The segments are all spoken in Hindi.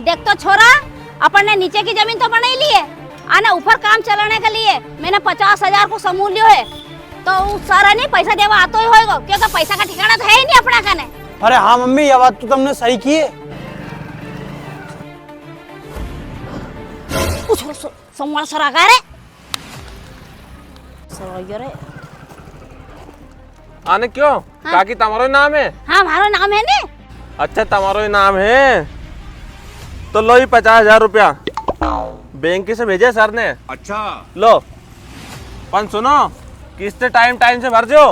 देख तो छोरा, अपन ने नीचे की जमीन तो बनाई ली है, आने ऊपर काम चलाने के लिए मैंने 50,000 को समूह लियो है, तो उस सारा नहीं पैसा देवा आतो ही होएगा, क्योंकि पैसा का ठिकाना तो है ही नहीं अपना कने। अरे हाँ मम्मी, ये बात तो तुमने सही की है। कुछ सोमवार सरा का रे सरा रे आने क्यों? हाँ? काकी तुम्हारो ही नाम है? हाँ हमारा नाम है ने। अच्छा तुम्हारो ही नाम है, तो लो ही 50,000 रुपया बैंक से भेजे सर ने। अच्छा लो, पन सुनो, किस्त टाइम टाइम से भर जो।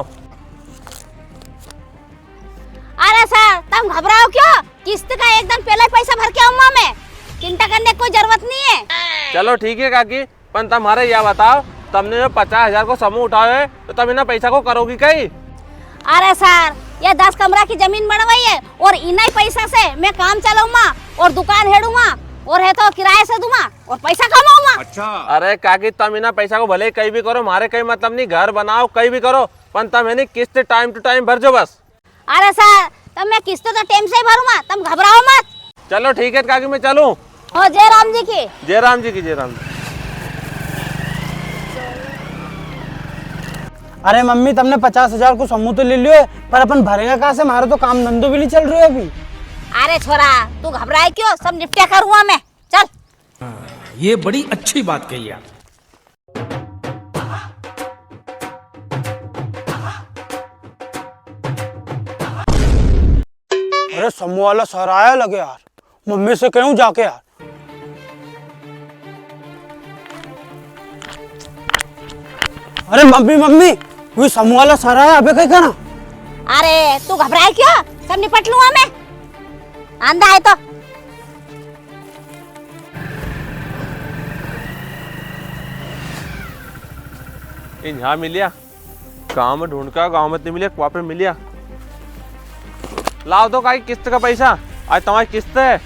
अरे सर तुम घबराओ क्यों, किस्त का एकदम पहले पैसा भर के आऊंगा मैं, चिंता करने की कोई जरूरत नहीं है। चलो ठीक है काकी, पन तुम्हारे यह बताओ, तुमने जो 50,000 को समूह उठाए है, तो तुम इन्हें पैसा को करोगी कहीं? अरे सर, ये 10 कमरा की जमीन बनवाई है और इन्हीं पैसा से मैं काम चलाऊंगा और दुकान हेडूंगा और है तो किराए से दूंगा और पैसा कमाऊंगा। अच्छा अरे काकी तुम इन्हें पैसा को भले कहीं भी करो, मारे कहीं मतलब नहीं, घर बनाओ कहीं भी करो, पर तुम है किस्त टाइम टू टाइम भर जो बस। अरे सर तब मैं किस्त तो टाइम से ही भरूंगा, तुम घबराओ मत। चलो ठीक है काकी, मैं चलूं। ओ जय राम जी की। जय राम जी की, जय राम जी। अरे मम्मी, तुमने 50,000 को समूह तो ले लियो है, पर अपन भरेगा कहाँ से? हमारा तो काम धंधो भी नहीं चल रहा है अभी। अरे छोरा तू घबराए क्यों, सब निपटा करूंगा मैं, चल। ये बड़ी अच्छी बात कही आप। अरे समूह वाला सर आया लगे यार, मम्मी से कहूँ जाके यार। अरे मम्मी मम्मी, वही समूह वाला सर आया, अबे कहीं करना। अरे तू घबराए क्यों, सब निपट लूंगा मैं, आंधा है तो। इन यहाँ मिलिया, गाँव में ढूंढ का, गाँव में नहीं मिलिया, वहाँ पे मिलिया। लाओ तो काई किस्त का पैसा, आज तुम्हारी किस्त है।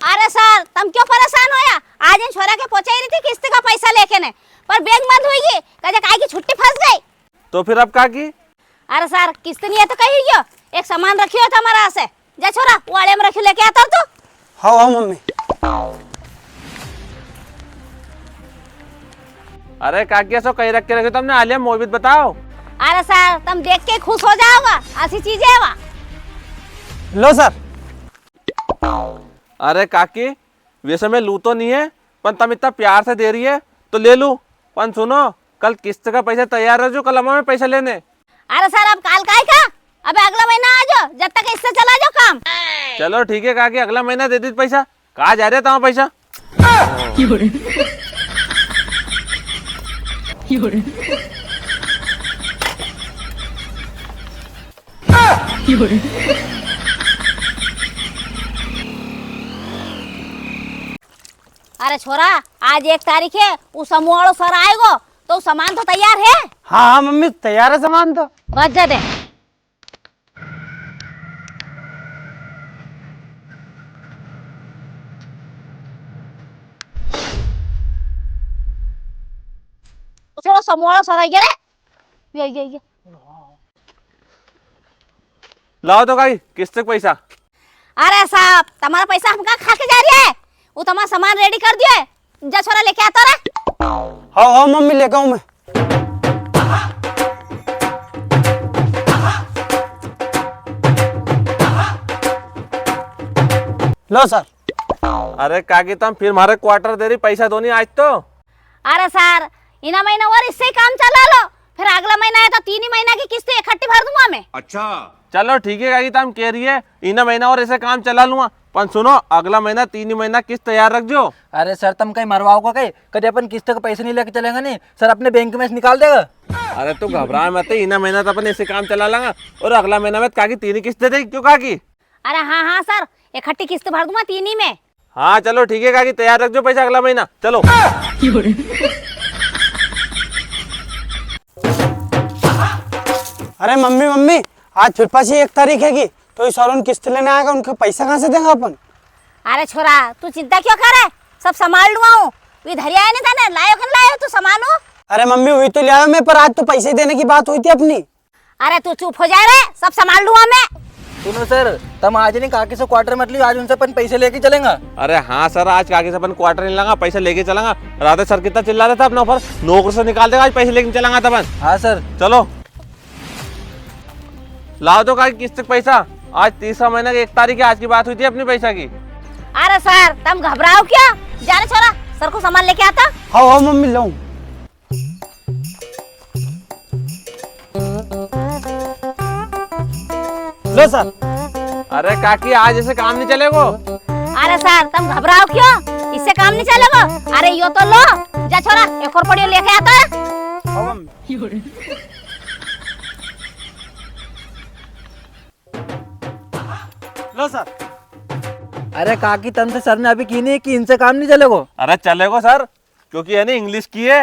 अरे सर तुम क्यों परेशान होया, आज इन छोरा के पहुंचा ही रही थी किस्त का पैसा लेके ने, पर बैंक बंद हुई, कहे काय की छुट्टी फंस गई। तो फिर अब काकी? अरे सर किस्त नहीं है तो कही गयो, एक सामान रखियो था हमारा से, जा छोरा वाले में रखियो, लेके आता तू। हाँ हाँ मम्मी। अरे काकी ऐसा कहीं रख के रखे तुमने, आलिया मोहित बताओ। अरे सर तुम देख के खुश हो जाओगा, ऐसी चीजें है वहाँ। लो सर। अरे काकी वैसे मैं लू तो नहीं है, पर तुम इतना प्यार से दे रही है तो ले लूं, पर सुनो कल किस्त का पैसा तैयार है जो, कल हमें पैसा लेने। अरे सर अब काल काय का, अबे अगला महीना आ जाओ, जब तक इससे चला जाओ काम। चलो ठीक है काकी, अगला महीना दे दी पैसा। कहाँ जा रहे तुम्हारा पैसा? अरे छोरा आज 1 तारीख है, वो समूह वालों सर आएगो तो सामान तो तैयार है। हाँ हाँ मम्मी, तैयार है सामान तो। बच जा दे। चलो समूह वालों सर आ गया रे, ये लाओ तो काकी किस्त का पैसा। अरे साहब तुम्हारा पैसा हम कहाँ खा के जा रही है, वो तुम्हारा सामान रेडी कर दिया है, जा छोरा लेके आता रे। हाँ हाँ मम्मी, लेकर आऊँ मैं। लो सर। अरे काकी तुम फिर हमारे क्वार्टर दे रही, पैसा दो नहीं आज तो। अरे सर इना महीना और इससे ही काम चला लो, फिर अगला महीना है तो 3 ही महीना की किस्त इकट्ठी भर दूंगा मैं। अच्छा चलो ठीक है काकी, तुम कह रही है इना महीना और ऐसे काम चला लूंगा, पर सुनो अगला महीना 3 ही महीना किस्त तैयार रख जो। अरे सर तुम कहीं मरवाओ को कहीं, कभी अपन किस्त का पैसे नहीं लेके चलेंगे नहीं सर, अपने बैंक में से निकाल देगा। अरे तू घबरा मत, इना महीना तो अपन ऐसे काम चला लेंगे और अगला महीना में काकी 3 ही किस्त दे देगी, क्यों काकी? अरे हाँ हाँ सर, इकट्ठी किस्त भर दूंगा 3 ही में। हाँ चलो ठीक है काकी, तैयार रख जो पैसा अगला महीना। चलो अरे मम्मी मम्मी, आज फिर पास 1 तारीख है की, तो इस साल किस्त लेने आएगा, उनका पैसा कहाँ से देंगे अपन? अरे छोरा तू चिंता क्यों कर रहा, सब संभाल लूंगा हूँ, इधर आया नहीं था ना, लायो कन लायो तू सामान हो। अरे मम्मी वही तो ले आया मैं, पर आज तो पैसे देने की बात हुई थी अपनी। अरे तू चुप हो जा रे, सब संभाल लूंगा मैं। सुनो सर, तुम आज नहीं काकी से क्वार्टर मत लियो, आज उनसे अपन पैसे लेके चलेंगे। अरे हाँ सर, आज काकी से अपन क्वार्टर नहीं लांगा, पैसे लेके चलांगा। राधे सर कितना चिल्ला रहा था अपना ऊपर, नौकरी से निकाल देगा, आज पैसे लेके चलांगा तब। हाँ सर। चलो लाओ दो काकी किस्त का पैसा। आज तीसरा महीना की 1 तारीख की आज की बात हुई थी अपनी पैसा की। अरे सर तुम घबराओ क्या, जाने छोरा सर को सामान लेके आता। हाँ मम्मी लाऊं। लो सर। अरे काकी आज ऐसे काम नहीं चलेगा। अरे सर तुम घबराओ क्यों, इससे काम नहीं चलेगा। अरे यो तो लो, जा छोरा एक और पड़ियो लेके आता। हाँ मम्मी। लो सर। अरे काकी तुमसे सर ने अभी की नहीं कि इनसे काम नहीं चलेगा। अरे चलेगा सर, क्योंकि यानी इंग्लिश की है।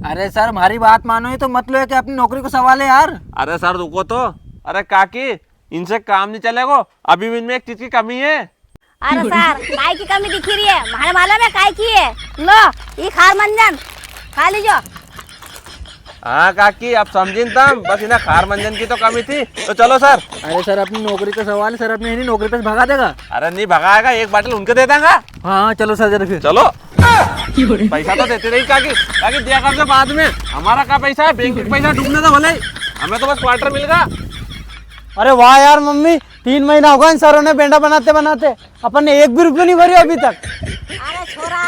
अरे सर हमारी बात मानो, ही तो मत लो कि अपनी नौकरी को सवाल है यार। अरे सर रुको तो। अरे काकी इनसे काम नहीं चलेगा, अभी भी इनमें एक चीज की कमी है। अरे सर काय की कमी दिखी रही है, हमारे मालूम है काय की है। लो ये खार मंजन खा लीजो। हाँ काकी अब समझिन तम, बस इन्हें खार मंजन की तो कमी थी। तो चलो सर। अरे सर अपनी नौकरी का सवाल है, सर अपने नहीं नौकरी पे से भगा देगा। अरे नहीं भगाएगा, एक बाटल उनके दे देंगे। हाँ चलो सर जरा फिर। चलो पैसा तो देते रही काकी, काकी दिया कर दो बाद में। हमारा क्या पैसा है, बैंक का पैसा डूबने तो भले, हमें तो बस क्वार्टर मिलेगा। अरे वाह यार मम्मी, 3 महीना होगा इन सरों ने बेंडा बनाते बनाते, अपन ने 1 भी रुपये नहीं भरी अभी तक। अरे छोरा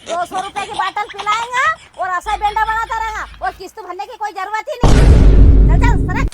200 रुपए की बोतल पिलाएंगा और ऐसा बेंडा बनाता रहेगा, और किस्त भरने की कोई जरूरत ही नहीं। चल चल सरक।